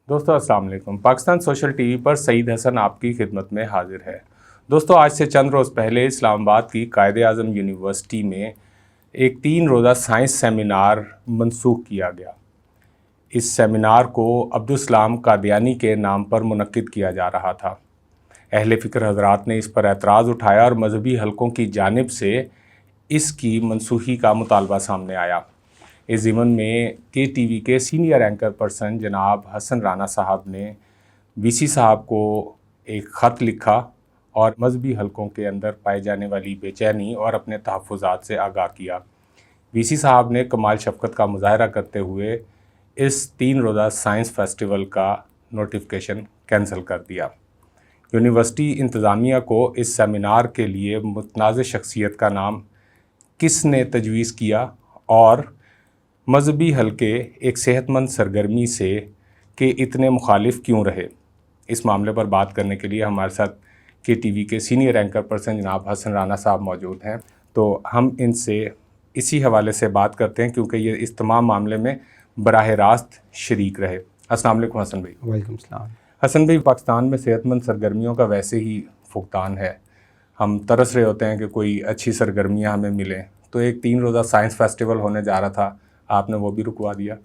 دوستو السلام علیکم۔ پاکستان سوشل ٹی وی پر سعید حسن آپ کی خدمت میں حاضر ہے۔ دوستو آج سے چند روز پہلے اسلام آباد کی قائد اعظم یونیورسٹی میں ایک 3 روزہ سائنس سیمینار منسوخ کیا گیا۔ اس سیمینار کو عبدالسلام قادیانی کے نام پر منعقد کیا جا رہا تھا۔ اہل فکر حضرات نے اس پر اعتراض اٹھایا اور مذہبی حلقوں کی جانب سے اس کی منسوخی کا مطالبہ سامنے آیا۔ اس ضمن میں کے ٹی وی کے سینئر اینکر پرسن جناب حسن رانا صاحب نے وی سی صاحب کو ایک خط لکھا اور مذہبی حلقوں کے اندر پائی جانے والی بے چینی اور اپنے تحفظات سے آگاہ کیا۔ وی سی صاحب نے کمال شفقت کا مظاہرہ کرتے ہوئے اس 3 روزہ سائنس فیسٹیول کا نوٹیفیکیشن کینسل کر دیا۔ یونیورسٹی انتظامیہ کو اس سیمینار کے لیے متنازع شخصیت کا نام کس نے تجویز کیا اور مذہبی حلقے ایک صحت مند سرگرمی سے کہ اتنے مخالف کیوں رہے، اس معاملے پر بات کرنے کے لیے ہمارے ساتھ کے ٹی وی کے سینئر اینکر پرسن جناب حسن رانا صاحب موجود ہیں۔ تو ہم ان سے اسی حوالے سے بات کرتے ہیں کیونکہ یہ اس تمام معاملے میں براہ راست شریک رہے۔ السلام علیکم حسن بھائی۔ وعلیکم السلام۔ حسن بھائی، پاکستان میں صحت مند سرگرمیوں کا ویسے ہی فقدان ہے، ہم ترس رہے ہوتے ہیں کہ کوئی اچھی سرگرمیاں ہمیں ملیں، تو ایک 3 روزہ سائنس فیسٹیول ہونے جا رہا تھا، آپ نے وہ بھی رکوا دیا۔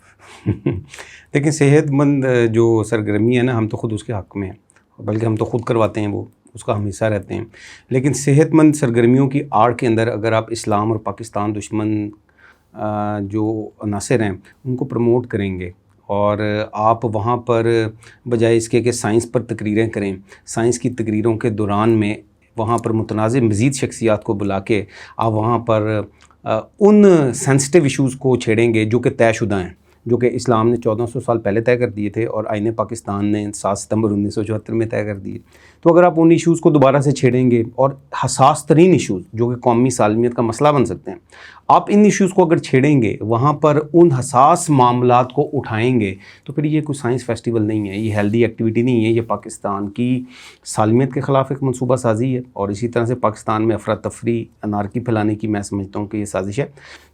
دیکھیں، صحت مند جو سرگرمی ہے نا، ہم تو خود اس کے حق میں ہیں، بلکہ ہم تو خود کرواتے ہیں، وہ اس کا ہم حصہ رہتے ہیں۔ لیکن صحت مند سرگرمیوں کی آڑ کے اندر اگر آپ اسلام اور پاکستان دشمن جو عناصر ہیں ان کو پروموٹ کریں گے اور آپ وہاں پر بجائے اس کے کہ سائنس پر تقریریں کریں، سائنس کی تقریروں کے دوران میں وہاں پر متنازع مزید شخصیات کو بلا کے آپ وہاں پر ان سینسٹیو ایشوز کو چھیڑیں گے جو کہ طے شدہ ہیں، جو کہ اسلام نے 1400 سال پہلے طے کر دیے تھے اور آئین پاکستان نے 7 ستمبر 1974 میں طے کر دیے۔ تو اگر آپ ان ایشوز کو دوبارہ سے چھیڑیں گے اور حساس ترین ایشوز جو کہ قومی سالمیت کا مسئلہ بن سکتے ہیں، آپ ان ایشوز کو اگر چھیڑیں گے، وہاں پر ان حساس معاملات کو اٹھائیں گے، تو پھر یہ کوئی سائنس فیسٹیول نہیں ہے، یہ ہیلدی ایکٹیویٹی نہیں ہے، یہ پاکستان کی سالمیت کے خلاف ایک منصوبہ سازی ہے اور اسی طرح سے پاکستان میں افراتفری انارکی پھیلانے کی میں سمجھتا ہوں کہ یہ سازش ہے۔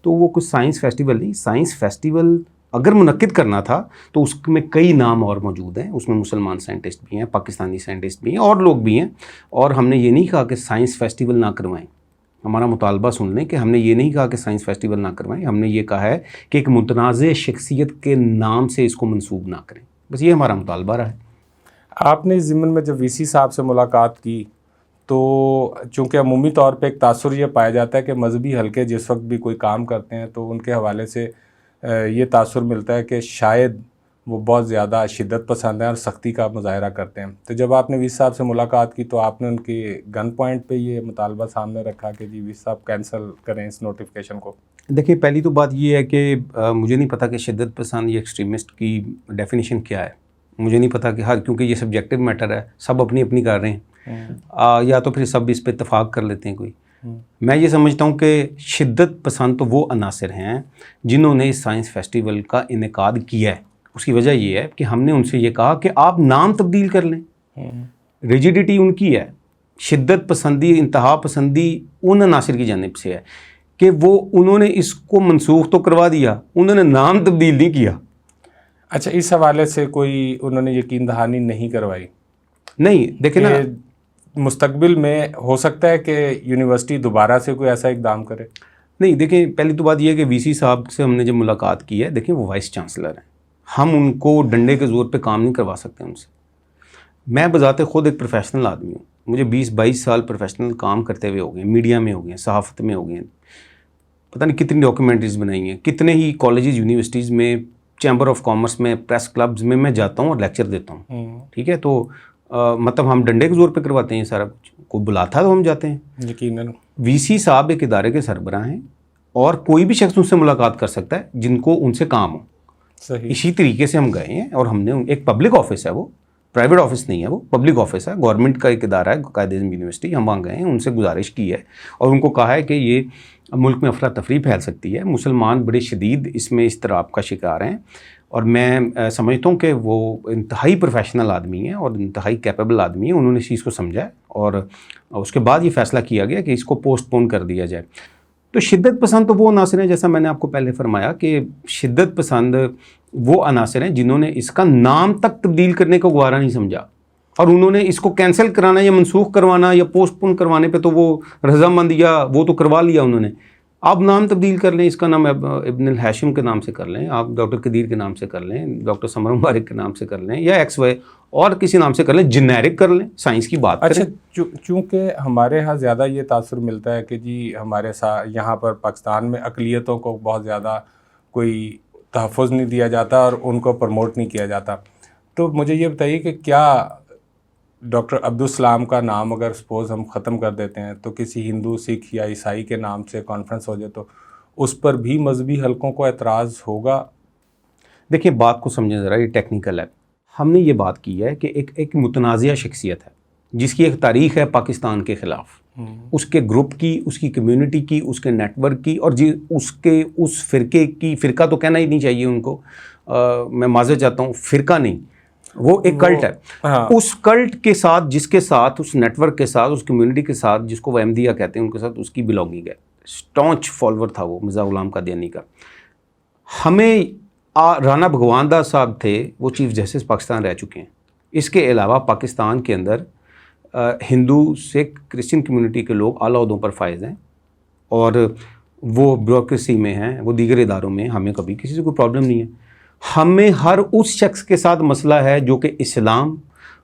تو وہ کوئی سائنس فیسٹیول نہیں۔ سائنس فیسٹیول اگر منعقد کرنا تھا تو اس میں کئی نام اور موجود ہیں، اس میں مسلمان سائنٹسٹ بھی ہیں، پاکستانی سائنٹسٹ بھی ہیں اور لوگ بھی ہیں، اور ہم نے یہ نہیں کہا کہ سائنس فیسٹیول نہ کروائیں۔ ہمارا مطالبہ سن لیں کہ ہم نے یہ نہیں کہا کہ سائنس فیسٹیول نہ کروائیں، ہم نے یہ کہا ہے کہ ایک متنازع شخصیت کے نام سے اس کو منسوب نہ کریں، بس یہ ہمارا مطالبہ رہا ہے۔ آپ نے اس ضمن میں جب وی سی صاحب سے ملاقات کی تو چونکہ عمومی طور پہ ایک تاثر یہ پایا جاتا ہے کہ مذہبی حلقے جس وقت بھی کوئی کام کرتے ہیں تو ان کے حوالے سے یہ تاثر ملتا ہے کہ شاید وہ بہت زیادہ شدت پسند ہیں اور سختی کا مظاہرہ کرتے ہیں۔ تو جب آپ نے وی سی صاحب سے ملاقات کی تو آپ نے ان کی گن پوائنٹ پہ یہ مطالبہ سامنے رکھا کہ جی وی سی صاحب کینسل کریں اس نوٹیفیکیشن کو؟ دیکھیں، پہلی تو بات یہ ہے کہ مجھے نہیں پتہ کہ شدت پسند یا ایکسٹریمسٹ کی ڈیفینیشن کیا ہے، مجھے نہیں پتہ کہ کیونکہ یہ سبجیکٹیو میٹر ہے، سب اپنی اپنی کر رہے ہیں، یا تو پھر سب اس پہ اتفاق کر لیتے ہیں کوئی۔ میں یہ سمجھتا ہوں کہ شدت پسند تو وہ عناصر ہیں جنہوں نے اس سائنس فیسٹیول کا انعقاد کیا ہے۔ اس کی وجہ یہ ہے کہ ہم نے ان سے یہ کہا کہ آپ نام تبدیل کر لیں، ریجیڈیٹی ان کی ہے، شدت پسندی، انتہا پسندی ان عناصر کی جانب سے ہے کہ وہ انہوں نے اس کو منسوخ تو کروا دیا، انہوں نے نام تبدیل نہیں کیا۔ اچھا، اس حوالے سے کوئی انہوں نے یقین دہانی نہیں کروائی؟ نہیں، دیکھیں نا، مستقبل میں ہو سکتا ہے کہ یونیورسٹی دوبارہ سے کوئی ایسا اقدام کرے؟ نہیں، دیکھیں، پہلی تو بات یہ ہے کہ وی سی صاحب سے ہم نے جب ملاقات کی ہے، دیکھیں وہ وائس چانسلر ہیں، ہم ان کو ڈنڈے کے زور پہ کام نہیں کروا سکتے ان سے۔ میں بذات خود ایک پروفیشنل آدمی ہوں، مجھے 20-22 سال پروفیشنل کام کرتے ہوئے ہو گئے، میڈیا میں ہو گئے ہیں، صحافت میں ہو گئے ہیں، پتہ نہیں کتنی ڈاکیومنٹریز بنائی ہیں، کتنے ہی کالجز، یونیورسٹیز میں، چیمبر آف کامرس میں، پریس کلبز میں جاتا ہوں اور لیکچر دیتا ہوں، ٹھیک ہے؟ تو مطلب ہم ڈنڈے کے زور پہ کرواتے ہیں سارا کچھ، کوئی بلاتا ہے تو ہم جاتے ہیں۔ یقیناً وی سی صاحب ایک ادارے کے سربراہ ہیں اور کوئی بھی شخص ان سے ملاقات کر سکتا ہے جن کو ان سے کام ہو۔ صحیح۔ اسی طریقے سے ہم گئے ہیں اور ہم نے ایک پبلک آفس ہے، وہ پرائیویٹ آفس نہیں ہے، وہ پبلک آفس ہے، گورنمنٹ کا ایک ادارہ ہے، قائد اعظم یونیورسٹی، ہم وہاں گئے ہیں، ان سے گزارش کی ہے اور ان کو کہا ہے کہ یہ ملک میں افراتفری پھیل سکتی ہے، مسلمان بڑے شدید اس میں اضطراب کا شکار ہیں، اور میں سمجھتا ہوں کہ وہ انتہائی پروفیشنل آدمی ہیں اور انتہائی کیپیبل آدمی ہیں، انہوں نے اس چیز کو سمجھا ہے اور اس کے بعد یہ فیصلہ کیا گیا کہ اس کو پوسٹ پون کر دیا جائے۔ تو شدت پسند تو وہ عناصر ہیں، جیسا میں نے آپ کو پہلے فرمایا کہ شدت پسند وہ عناصر ہیں جنہوں نے اس کا نام تک تبدیل کرنے کو گوارا نہیں سمجھا، اور انہوں نے اس کو کینسل کرانا یا منسوخ کروانا یا پوسٹ پون کروانے پہ تو وہ رضامند یا وہ تو کروا لیا انہوں نے۔ آپ نام تبدیل کر لیں، اس کا نام ابن الہاشم کے نام سے کر لیں، آپ ڈاکٹر قدیر کے نام سے کر لیں، ڈاکٹر سمر مبارک کے نام سے کر لیں، یا ایکس وائی اور کسی نام سے کر لیں، جنیرک کر لیں، سائنس کی بات کریں۔ اچھا، چونکہ ہمارے ہاں زیادہ یہ تاثر ملتا ہے کہ جی ہمارے یہاں پر پاکستان میں اقلیتوں کو بہت زیادہ کوئی تحفظ نہیں دیا جاتا اور ان کو پروموٹ نہیں کیا جاتا، تو مجھے یہ بتائیے کہ کیا ڈاکٹر عبدالسلام کا نام اگر سپوز ہم ختم کر دیتے ہیں تو کسی ہندو، سکھ یا عیسائی کے نام سے کانفرنس ہو جائے تو اس پر بھی مذہبی حلقوں کو اعتراض ہوگا؟ دیکھیں بات کو سمجھیں ذرا، یہ ٹیکنیکل ہے۔ ہم نے یہ بات کی ہے کہ ایک متنازع شخصیت ہے جس کی ایک تاریخ ہے پاکستان کے خلاف، اس کے گروپ کی، اس کی کمیونٹی کی، اس کے نیٹ ورک کی، اور اس فرقے کی، فرقہ تو کہنا ہی نہیں چاہیے ان کو، میں معذرت چاہتا ہوں، فرقہ نہیں، وہ ایک کلٹ ہے۔ اس کلٹ کے ساتھ، جس کے ساتھ، اس نیٹ ورک کے ساتھ، اس کمیونٹی کے ساتھ، جس کو وہ احمدیہ کہتے ہیں، ان کے ساتھ اس کی بلونگنگ ہے۔ اسٹانچ فالوور تھا وہ مرزا غلام قادیانی کا۔ ہمیں رانا بھگوان داس صاحب تھے، وہ چیف جسٹس پاکستان رہ چکے ہیں۔ اس کے علاوہ پاکستان کے اندر ہندو، سکھ، کرسچن کمیونٹی کے لوگ اعلیٰ عہدوں پر فائز ہیں، اور وہ بیوروکریسی میں ہیں، وہ دیگر اداروں میں ہیں۔ ہمیں کبھی کسی سے کوئی پرابلم نہیں ہے۔ ہمیں ہر اس شخص کے ساتھ مسئلہ ہے جو کہ اسلام،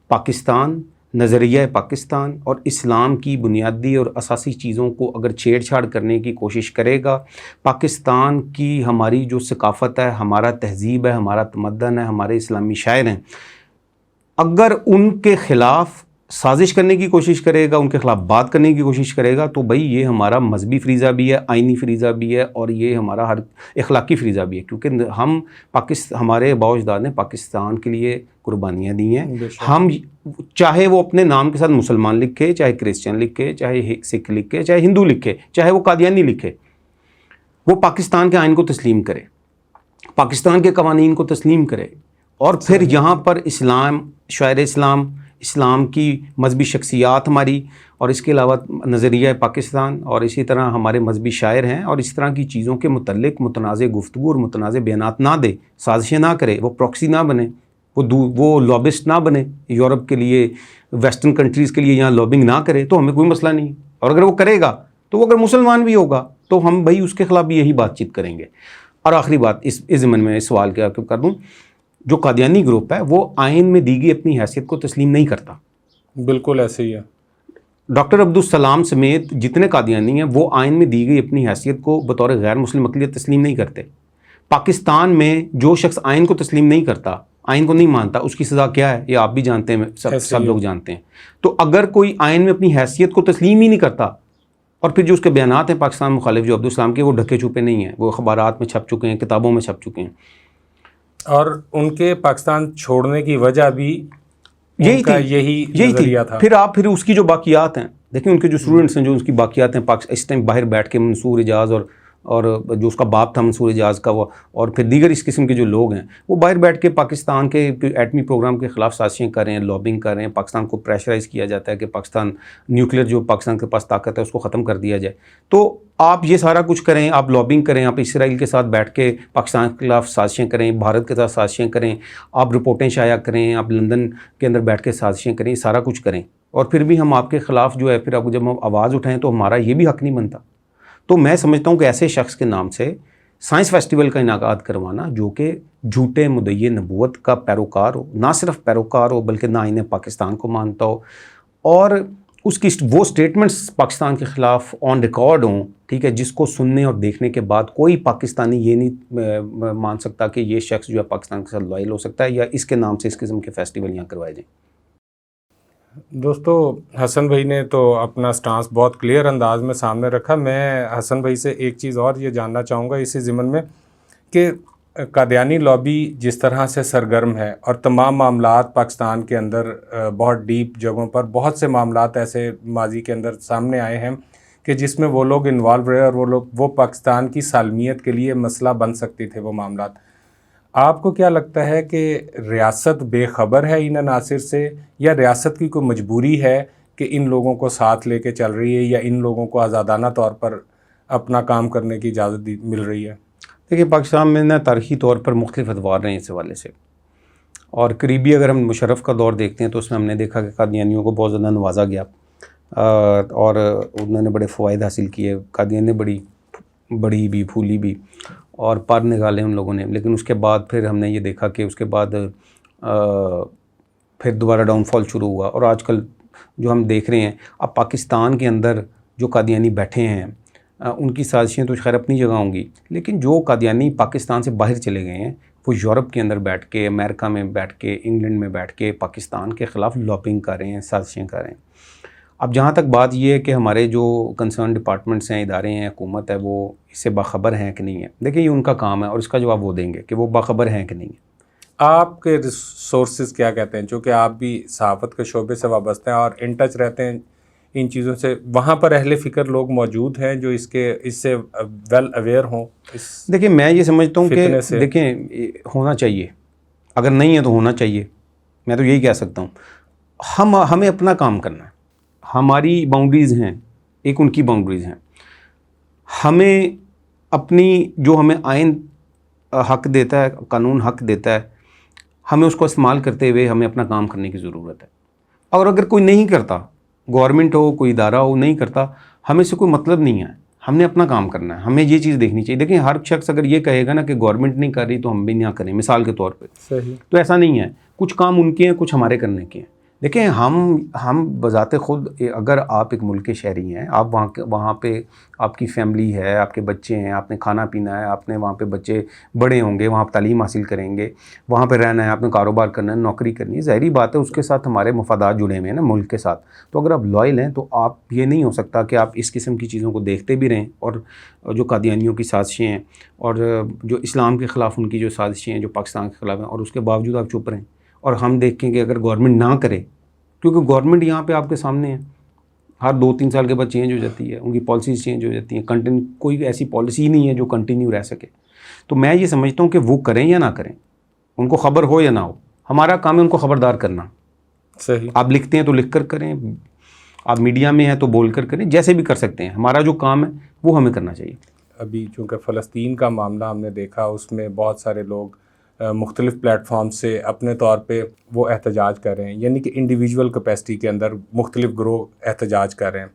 پاکستان، نظریہ پاکستان اور اسلام کی بنیادی اور اساسی چیزوں کو اگر چھیڑ چھاڑ کرنے کی کوشش کرے گا، پاکستان کی ہماری جو ثقافت ہے، ہمارا تہذیب ہے، ہمارا تمدن ہے، ہمارے اسلامی شاعر ہیں، اگر ان کے خلاف سازش کرنے کی کوشش کرے گا، ان کے خلاف بات کرنے کی کوشش کرے گا، تو بھائی یہ ہمارا مذہبی فریضہ بھی ہے، آئینی فریضہ بھی ہے، اور یہ ہمارا ہر اخلاقی فریضہ بھی ہے، کیونکہ ہم ہمارے آباء و اجداد نے پاکستان کے لیے قربانیاں دی ہیں۔ ہم چاہے وہ اپنے نام کے ساتھ مسلمان لکھے، چاہے کرسچن لکھے، چاہے سکھ لکھے، چاہے ہندو لکھے، چاہے وہ قادیانی لکھے، وہ پاکستان کے آئین کو تسلیم کرے، پاکستان کے قوانین کو تسلیم کرے، اور پھر یہاں پر اسلام، شاعر اسلام، اسلام کی مذہبی شخصیات ہماری، اور اس کے علاوہ نظریہ پاکستان، اور اسی طرح ہمارے مذہبی شاعر ہیں، اور اس طرح کی چیزوں کے متعلق متنازع گفتگو اور متنازع بیانات نہ دے، سازشیں نہ کرے، وہ پروکسی نہ بنے، وہ لابسٹ نہ بنے، یورپ کے لیے، ویسٹرن کنٹریز کے لیے یہاں لابنگ نہ کرے، تو ہمیں کوئی مسئلہ نہیں۔ اور اگر وہ کرے گا تو وہ اگر مسلمان بھی ہوگا تو ہم بھائی اس کے خلاف بھی یہی بات چیت کریں گے۔ اور آخری بات اس ضمن میں اس سوال کیا کر دوں، جو قادیانی گروپ ہے وہ آئین میں دی گئی اپنی حیثیت کو تسلیم نہیں کرتا۔ بالکل ایسے ہی ہے۔ ڈاکٹر عبدالسلام سمیت جتنے قادیانی ہیں وہ آئین میں دی گئی اپنی حیثیت کو بطور غیر مسلم اقلیت تسلیم نہیں کرتے۔ پاکستان میں جو شخص آئین کو تسلیم نہیں کرتا، آئین کو نہیں مانتا، اس کی سزا کیا ہے یہ آپ بھی جانتے ہیں، سب لوگ جانتے ہیں۔ تو اگر کوئی آئین میں اپنی حیثیت کو تسلیم ہی نہیں کرتا، اور پھر جو اس کے بیانات ہیں پاکستان مخالف جو عبدالسلام کے، وہ ڈھکے چھپے نہیں ہیں، وہ اخبارات میں چھپ چکے ہیں، کتابوں میں چھپ چکے ہیں، اور ان کے پاکستان چھوڑنے کی وجہ بھی یہی نظریہ تھا۔ پھر اس کی جو باقیات ہیں، دیکھیں ان کے جو اسٹوڈنٹس ہیں، جو اس کی باقیات ہیں، اس ٹائم باہر بیٹھ کے منصور اجاز اور جو اس کا باپ تھا منصور اجاز کا، وہ اور پھر دیگر اس قسم کے جو لوگ ہیں، وہ باہر بیٹھ کے پاکستان کے ایٹمی پروگرام کے خلاف سازشیں کر رہے ہیں، لابنگ کر رہے ہیں، پاکستان کو پریشرائز کیا جاتا ہے کہ پاکستان نیوکلیر جو پاکستان کے پاس طاقت ہے اس کو ختم کر دیا جائے۔ تو آپ یہ سارا کچھ کریں، آپ لابنگ کریں، آپ اسرائیل کے ساتھ بیٹھ کے پاکستان کے خلاف سازشیں کریں، بھارت کے ساتھ سازشیں کریں، آپ رپورٹیں شائع کریں، آپ لندن کے اندر بیٹھ کے سازشیں کریں، سارا کچھ کریں، اور پھر بھی ہم آپ کے خلاف جو ہے، پھر آپ جب ہم آواز اٹھائیں تو ہمارا یہ بھی حق نہیں بنتا۔ تو میں سمجھتا ہوں کہ ایسے شخص کے نام سے سائنس فیسٹیول کا انعقاد کروانا جو کہ جھوٹے مدعی نبوت کا پیروکار ہو، نہ صرف پیروکار ہو بلکہ نہ آئین پاکستان کو مانتا ہو، اور اس کی وہ سٹیٹمنٹس پاکستان کے خلاف آن ریکارڈ ہوں، ٹھیک ہے، جس کو سننے اور دیکھنے کے بعد کوئی پاکستانی یہ نہیں مان سکتا کہ یہ شخص جو ہے پاکستان کے ساتھ لائل ہو سکتا ہے، یا اس کے نام سے اس قسم کے فیسٹیول یہاں کروائے جائیں۔ دوستو، حسن بھائی نے تو اپنا سٹانس بہت کلیئر انداز میں سامنے رکھا۔ میں حسن بھائی سے ایک چیز اور یہ جاننا چاہوں گا اسی ضمن میں کہ قادیانی لابی جس طرح سے سرگرم ہے، اور تمام معاملات پاکستان کے اندر بہت ڈیپ جگہوں پر بہت سے معاملات ایسے ماضی کے اندر سامنے آئے ہیں کہ جس میں وہ لوگ انوالو رہے، اور وہ پاکستان کی سالمیت کے لیے مسئلہ بن سکتے تھے وہ معاملات۔ آپ کو کیا لگتا ہے کہ ریاست بے خبر ہے ان عناصر سے، یا ریاست کی کوئی مجبوری ہے کہ ان لوگوں کو ساتھ لے کے چل رہی ہے، یا ان لوگوں کو آزادانہ طور پر اپنا کام کرنے کی اجازت مل رہی ہے؟ دیکھیے پاکستان میں نا تاریخی طور پر مختلف ادوار رہے ہیں اس حوالے سے، اور قریبی اگر ہم مشرف کا دور دیکھتے ہیں تو اس میں ہم نے دیکھا کہ قادیانیوں کو بہت زیادہ نوازا گیا، اور انہوں نے بڑے فوائد حاصل کیے، قادیان نے بڑی بھی پھولی بھی اور پر نکالے ان لوگوں نے، لیکن اس کے بعد پھر ہم نے یہ دیکھا کہ اس کے بعد پھر دوبارہ ڈاؤن فال شروع ہوا، اور آج کل جو ہم دیکھ رہے ہیں اب پاکستان کے اندر جو قادیانی بیٹھے ہیں ان کی سازشیں تو خیر اپنی جگہ ہوں گی، لیکن جو قادیانی پاکستان سے باہر چلے گئے ہیں وہ یورپ کے اندر بیٹھ کے، امریکہ میں بیٹھ کے، انگلینڈ میں بیٹھ کے پاکستان کے خلاف لابنگ کر رہے ہیں، سازشیں کر رہے ہیں۔ اب جہاں تک بات یہ ہے کہ ہمارے جو کنسرن ڈپارٹمنٹس ہیں، ادارے ہیں، حکومت ہے، وہ اس سے باخبر ہیں کہ نہیں ہے، دیکھیں یہ ان کا کام ہے اور اس کا جواب وہ دیں گے کہ وہ باخبر ہیں کہ نہیں ہے۔ آپ کے سورسز کیا کہتے ہیں؟ چونکہ آپ بھی صحافت کے شعبے سے وابستہ ہیں اور ان ٹچ رہتے ہیں ان چیزوں سے، وہاں پر اہل فکر لوگ موجود ہیں جو اس سے ویل اویئر ہوں؟ دیکھیں میں یہ سمجھتا ہوں کہ دیکھیں ہونا چاہیے، اگر نہیں ہے تو ہونا چاہیے، میں تو یہی کہہ سکتا ہوں۔ ہمیں اپنا کام کرنا ہے، ہماری باؤنڈریز ہیں، ایک ان کی باؤنڈریز ہیں، ہمیں اپنی جو ہمیں آئین حق دیتا ہے، قانون حق دیتا ہے، ہمیں اس کو استعمال کرتے ہوئے ہمیں اپنا کام کرنے کی ضرورت ہے۔ اور اگر کوئی نہیں کرتا، گورنمنٹ ہو، کوئی ادارہ ہو، نہیں کرتا، ہمیں سے کوئی مطلب نہیں ہے، ہم نے اپنا کام کرنا ہے، ہمیں یہ چیز دیکھنی چاہیے۔ دیکھیں ہر شخص اگر یہ کہے گا نا کہ گورنمنٹ نہیں کر رہی تو ہم بھی نہ کریں، مثال کے طور پہ، صحیح، تو ایسا نہیں ہے، کچھ کام ان کے ہیں، کچھ ہمارے کرنے کے ہیں۔ دیکھیں ہم بذات خود اگر آپ ایک ملک کے شہری ہیں، آپ وہاں پہ آپ کی فیملی ہے، آپ کے بچے ہیں، آپ نے کھانا پینا ہے، آپ نے وہاں پہ بچے بڑے ہوں گے، وہاں پہ تعلیم حاصل کریں گے، وہاں پہ رہنا ہے، آپ نے کاروبار کرنا ہے، نوکری کرنی ہے، ظاہری بات ہے اس کے ساتھ ہمارے مفادات جڑے ہوئے ہیں نا ملک کے ساتھ۔ تو اگر آپ لائل ہیں تو آپ یہ نہیں ہو سکتا کہ آپ اس قسم کی چیزوں کو دیکھتے بھی رہیں، اور جو قادیانیوں کی سازشیں ہیں اور جو اسلام کے خلاف ان کی جو سازشیں ہیں جو پاکستان کے خلاف ہیں، اور اس کے باوجود آپ چپ رہیں اور ہم دیکھیں کہ اگر گورنمنٹ نہ کرے، کیونکہ گورنمنٹ یہاں پہ آپ کے سامنے ہے، ہر 2-3 سال کے بعد چینج ہو جاتی ہے، ان کی پالیسیز چینج ہو جاتی ہیں، کوئی ایسی پالیسی ہی نہیں ہے جو کنٹینیو رہ سکے۔ تو میں یہ سمجھتا ہوں کہ وہ کریں یا نہ کریں، ان کو خبر ہو یا نہ ہو، ہمارا کام ہے ان کو خبردار کرنا۔ صحیح، آپ لکھتے ہیں تو لکھ کر کریں، آپ میڈیا میں ہیں تو بول کر کریں، جیسے بھی کر سکتے ہیں، ہمارا جو کام ہے وہ ہمیں کرنا چاہیے۔ ابھی چونکہ فلسطین کا معاملہ ہم نے دیکھا، اس میں بہت سارے لوگ مختلف پلیٹ فارم سے اپنے طور پہ وہ احتجاج کر رہے ہیں، یعنی کہ انڈیویجول کیپیسٹی کے اندر مختلف گروہ احتجاج کر رہے ہیں۔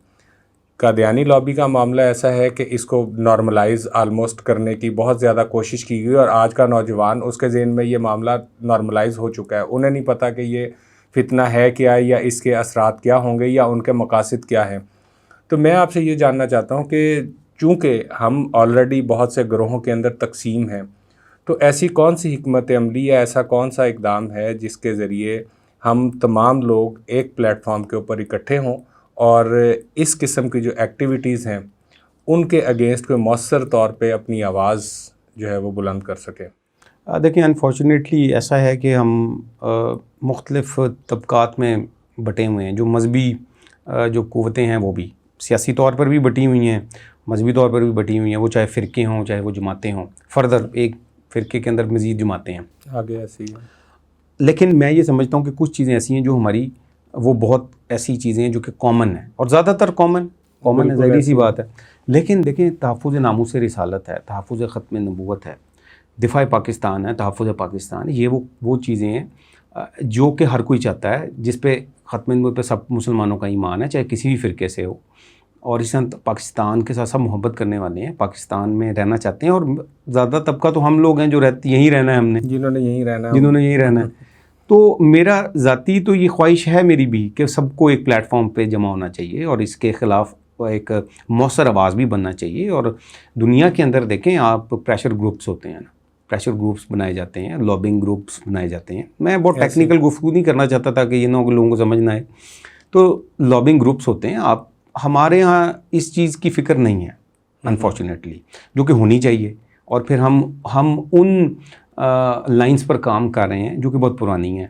قادیانی لابی کا معاملہ ایسا ہے کہ اس کو نارملائز آلموسٹ کرنے کی بہت زیادہ کوشش کی گئی، اور آج کا نوجوان اس کے ذہن میں یہ معاملہ نارملائز ہو چکا ہے، انہیں نہیں پتہ کہ یہ فتنہ ہے کیا، یا اس کے اثرات کیا ہوں گے، یا ان کے مقاصد کیا ہیں۔ تو میں آپ سے یہ جاننا چاہتا ہوں کہ چونکہ ہم آلریڈی بہت سے گروہوں کے اندر تقسیم ہیں، تو ایسی کون سی حکمت عملی یا ایسا کون سا اقدام ہے جس کے ذریعے ہم تمام لوگ ایک پلیٹ فارم کے اوپر اکٹھے ہوں اور اس قسم کی جو ایکٹیویٹیز ہیں ان کے اگینسٹ کوئی مؤثر طور پہ اپنی آواز جو ہے وہ بلند کر سکیں؟ دیکھیں انفارچونیٹلی ایسا ہے کہ ہم مختلف طبقات میں بٹے ہوئے ہیں، جو مذہبی جو قوتیں ہیں وہ بھی سیاسی طور پر بھی بٹی ہوئی ہیں، مذہبی طور پر بھی بٹی ہوئی ہیں، وہ چاہے فرقے ہوں چاہے وہ جماعتیں ہوں، فردر ایک فرقے کے اندر مزید جماعتیں ہیں، آگے ایسی ہیں۔ لیکن میں یہ سمجھتا ہوں کہ کچھ چیزیں ایسی ہیں جو ہماری وہ بہت ایسی چیزیں ہیں جو کہ کامن ہیں، اور زیادہ تر کامن ہے، ظاہری سی بات ہے، لیکن دیکھیں تحفظ ناموس رسالت ہے، تحفظ ختم نبوت ہے، دفاع پاکستان ہے، تحفظ پاکستان، یہ وہ چیزیں ہیں جو کہ ہر کوئی چاہتا ہے، جس پہ ختم نبوت پہ سب مسلمانوں کا ایمان ہے، چاہے کسی بھی فرقے سے ہو، اور اس طرح پاکستان کے ساتھ سب محبت کرنے والے ہیں، پاکستان میں رہنا چاہتے ہیں، اور زیادہ طبقہ تو ہم لوگ ہیں جو یہیں رہنا ہے، ہم نے جنہوں نے یہیں رہنا ہے۔ تو میرا ذاتی تو یہ خواہش ہے میری بھی کہ سب کو ایک پلیٹ فارم پہ جمع ہونا چاہیے، اور اس کے خلاف ایک مؤثر آواز بھی بننا چاہیے۔ اور دنیا کے اندر دیکھیں آپ، پریشر گروپس ہوتے ہیں نا، پریشر گروپس بنائے جاتے ہیں، لابنگ گروپس بنائے جاتے ہیں۔ میں بہت ٹیکنیکل گفتگو نہیں کرنا چاہتا تھا کہ یہ لوگوں کو سمجھ نہ آئے، تو لابنگ گروپس ہوتے ہیں۔ آپ ہمارے ہاں اس چیز کی فکر نہیں ہے انفارچونیٹلی، جو کہ ہونی چاہیے، اور پھر ہم ان لائنز پر کام کر رہے ہیں جو کہ بہت پرانی ہیں،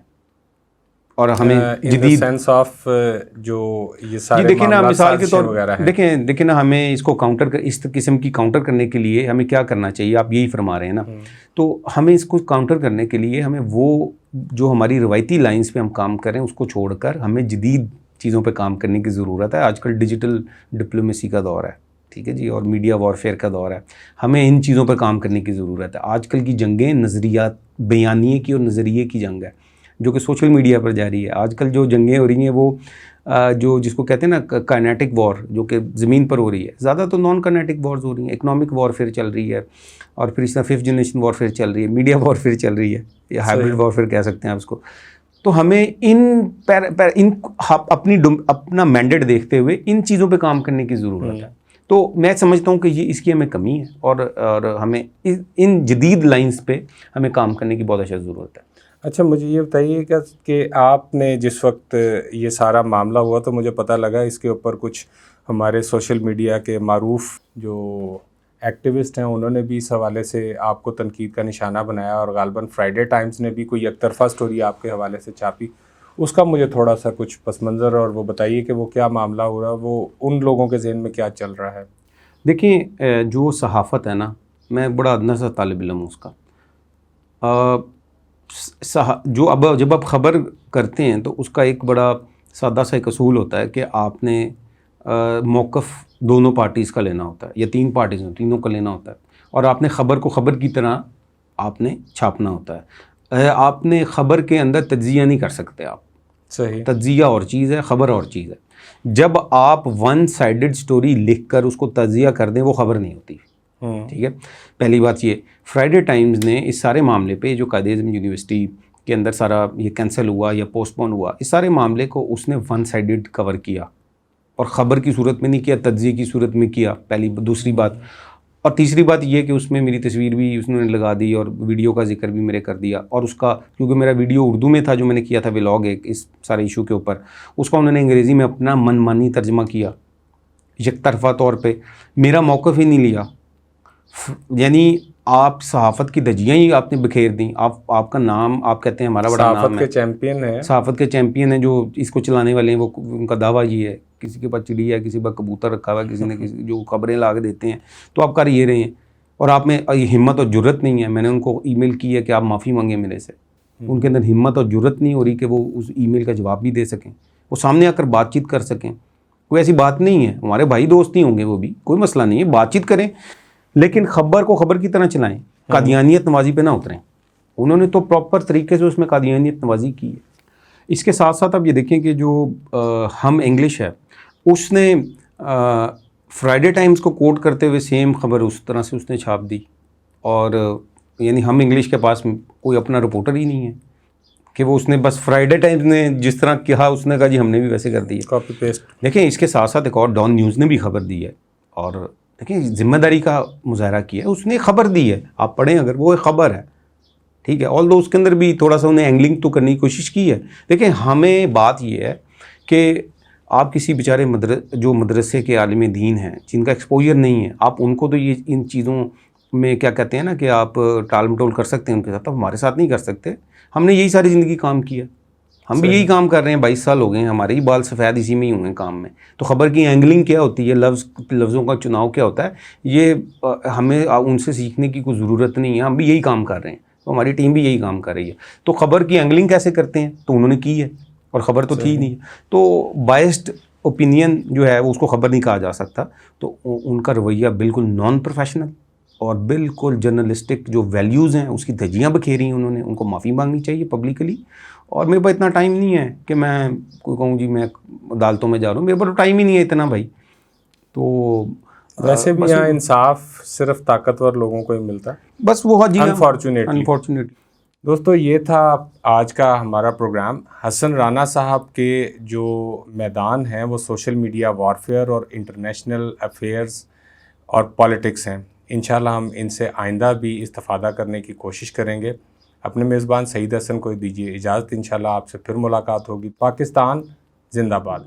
اور ہمیں جدید سینس آف جو یہ سارے دیکھیں نا، مثال کے طور وغیرہ ہیں، دیکھیں نا، ہمیں اس کو اس قسم کی کاؤنٹر کرنے کے لیے ہمیں کیا کرنا چاہیے، آپ یہی فرما رہے ہیں نا، تو ہمیں اس کو کاؤنٹر کرنے کے لیے ہمیں وہ جو ہماری روایتی لائنز پہ ہم کام کریں اس کو چھوڑ کر ہمیں جدید چیزوں پہ کام کرنے کی ضرورت ہے۔ آج کل ڈیجیٹل ڈپلومیسی کا دور ہے، ٹھیک ہے جی, اور میڈیا وارفیئر کا دور ہے. ہمیں ان چیزوں پر کام کرنے کی ضرورت ہے. آج کل کی جنگیں نظریات بیانیے کی اور نظریے کی جنگ ہے جو کہ سوشل میڈیا پر جاری ہے. آج کل جو جنگیں ہو رہی ہیں وہ جو جس کو کہتے ہیں نا کائنیٹک وار, جو کہ زمین پر ہو رہی ہے, زیادہ تو نان کائنیٹک وارز ہو رہی ہیں. اکنامک وارفیئر چل رہی ہے, اور پھر اس طرح 5th جنریشن وارفیئر چل رہی ہے, میڈیا وارفیئر چل رہی ہے, یا ہائبرڈ وارفیئر کہہ سکتے ہیں آپ اس کو. تو ہمیں اپنا مینڈیٹ دیکھتے ہوئے ان چیزوں پہ کام کرنے کی ضرورت ہے. تو میں سمجھتا ہوں کہ یہ اس کی ہمیں کمی ہے, اور ہمیں ان جدید لائنز پہ ہمیں کام کرنے کی بہت اشد ضرورت ہے. اچھا, مجھے یہ بتائیے کہ آپ نے جس وقت یہ سارا معاملہ ہوا تو مجھے پتہ لگا اس کے اوپر کچھ ہمارے سوشل میڈیا کے معروف جو ایکٹیوسٹ ہیں انہوں نے بھی اس حوالے سے آپ کو تنقید کا نشانہ بنایا, اور غالباً فرائیڈے ٹائمز نے بھی کوئی یک طرفہ سٹوری آپ کے حوالے سے چھاپی. اس کا مجھے تھوڑا سا کچھ پس منظر اور وہ بتائیے کہ وہ کیا معاملہ ہو رہا ہے, وہ ان لوگوں کے ذہن میں کیا چل رہا ہے. دیکھیں, جو صحافت ہے نا, میں بڑا ادنا سا طالب علم ہوں اس کا. جو جب آپ خبر کرتے ہیں تو اس کا ایک بڑا سادہ سا ایک اصول ہوتا ہے کہ آپ نے موقف دونوں پارٹیز کا لینا ہوتا ہے, یا 3 پارٹیز ہیں تینوں کا لینا ہوتا ہے, اور آپ نے خبر کو خبر کی طرح آپ نے چھاپنا ہوتا ہے. آپ نے خبر کے اندر تجزیہ نہیں کر سکتے. آپ صحیح, تجزیہ اور چیز ہے, خبر اور چیز ہے. جب آپ 1 سائیڈڈ سٹوری لکھ کر اس کو تجزیہ کر دیں وہ خبر نہیں ہوتی. ٹھیک ہے, پہلی بات یہ. فرائیڈے ٹائمز نے اس سارے معاملے پہ جو قائد اعظم یونیورسٹی کے اندر سارا یہ کینسل ہوا یا پوسٹ پون ہوا, اس سارے معاملے کو اس نے 1 سائیڈڈ کور کیا, اور خبر کی صورت میں نہیں کیا, تجزیے کی صورت میں کیا. پہلی دوسری بات, اور تیسری بات یہ کہ اس میں میری تصویر بھی اس نے لگا دی, اور ویڈیو کا ذکر بھی میرے کر دیا. اور اس کا کیونکہ میرا ویڈیو اردو میں تھا جو میں نے کیا تھا ولاگ ایک اس سارے ایشو کے اوپر, اس کا انہوں نے انگریزی میں اپنا من مانی ترجمہ کیا یک طرفہ طور پہ. میرا موقف ہی نہیں لیا. یعنی آپ صحافت کی دھجیاں ہی آپ نے بکھیر دیں. آپ کا نام آپ کہتے ہیں ہمارا بڑا نام ہے, صحافت کے چیمپئن ہیں جو اس کو چلانے والے ہیں. وہ ان کا دعویٰ یہ ہے, کسی کے پاس چڑیا ہے, کسی پر کبوتر رکھا ہوا ہے, کسی نے جو خبریں لا کے دیتے ہیں, تو آپ کر یہ رہے ہیں, اور آپ میں یہ ہمت اور جرت نہیں ہے. میں نے ان کو ای میل کی ہے کہ آپ معافی مانگیں میرے سے. ان کے اندر ہمت اور جرت نہیں ہو رہی کہ وہ اس ای میل کا جواب بھی دے سکیں, وہ سامنے آ کر بات چیت کر سکیں. کوئی ایسی بات نہیں ہے, ہمارے بھائی دوست ہی ہوں گے وہ بھی, کوئی مسئلہ نہیں ہے, بات چیت کریں, لیکن خبر کو خبر کی طرح چلائیں. قادیانیت نوازی پہ نہ اتریں. انہوں نے تو پراپر طریقے سے اس میں قادیانیت نوازی کی ہے. اس کے ساتھ ساتھ آپ یہ دیکھیں کہ جو ہم انگلش ہے, اس نے فرائیڈے ٹائمز کو کوٹ کرتے ہوئے سیم خبر اس طرح سے اس نے چھاپ دی. اور یعنی ہم انگلش کے پاس کوئی اپنا رپورٹر ہی نہیں ہے کہ وہ اس نے بس فرائیڈے ٹائمز نے جس طرح کہا اس نے کہا جی ہم نے بھی ویسے کر دی, کاپی پیسٹ. دیکھیں اس کے ساتھ ساتھ ایک اور ڈان نیوز نے بھی خبر دی ہے, اور دیکھیں ذمہ داری کا مظاہرہ کیا ہے. اس نے خبر دی ہے, آپ پڑھیں اگر, وہ ایک خبر ہے. ٹھیک ہے, آل دو اس کے اندر بھی تھوڑا سا انہیں اینگلنگ تو کرنے کی کوشش کی ہے. دیکھیں ہمیں بات یہ ہے کہ آپ کسی بیچارے جو مدرسے کے عالم دین ہیں جن کا ایکسپوجر نہیں ہے, آپ ان کو تو یہ ان چیزوں میں کیا کہتے ہیں نا کہ آپ ٹال مٹول کر سکتے ہیں ان کے ساتھ, آپ ہمارے ساتھ نہیں کر سکتے. ہم نے یہی ساری زندگی کام کیا, ہم بھی یہی کام کر رہے ہیں, 22 سال ہو گئے ہیں, ہمارے ہی بال سفید اسی میں ہی ہوئے ہیں کام میں. تو خبر کی اینگلنگ کیا ہوتی ہے, لفظوں کا چناؤ کیا ہوتا ہے, یہ ہمیں ان سے سیکھنے کی کوئی ضرورت نہیں ہے. ہم بھی یہی کام کر رہے ہیں, تو ہماری ٹیم بھی یہی کام کر رہی ہے. تو خبر کی اینگلنگ کیسے کرتے ہیں, تو انہوں نے کی ہے, اور خبر تو تھی نہیں. تو بائسڈ اوپینین جو ہے وہ اس کو خبر نہیں کہا جا سکتا. تو ان کا رویہ بالکل نان پروفیشنل اور بالکل جرنلسٹک جو ویلیوز ہیں اس کی دھجیاں بکھیری ہیں انہوں نے. ان کو معافی مانگنی چاہیے پبلکلی. اور میرے پاس اتنا ٹائم نہیں ہے کہ میں کوئی کہوں جی میں عدالتوں میں جا رہا ہوں, میرے پاس ٹائم ہی نہیں ہے اتنا بھائی. تو ویسے بھی یہاں انصاف صرف طاقتور لوگوں کو ہی ملتا ہے, بس وہ جی انفارچونیٹلی. دوستو یہ تھا آج کا ہمارا پروگرام. حسن رانا صاحب کے جو میدان ہیں وہ سوشل میڈیا وارفیئر اور انٹرنیشنل افیئرز اور پالیٹکس ہیں. انشاءاللہ ہم ان سے آئندہ بھی استفادہ کرنے کی کوشش کریں گے. اپنے میزبان سعید حسن کو دیجیے اجازت. انشاءاللہ آپ سے پھر ملاقات ہوگی. پاکستان زندہ باد.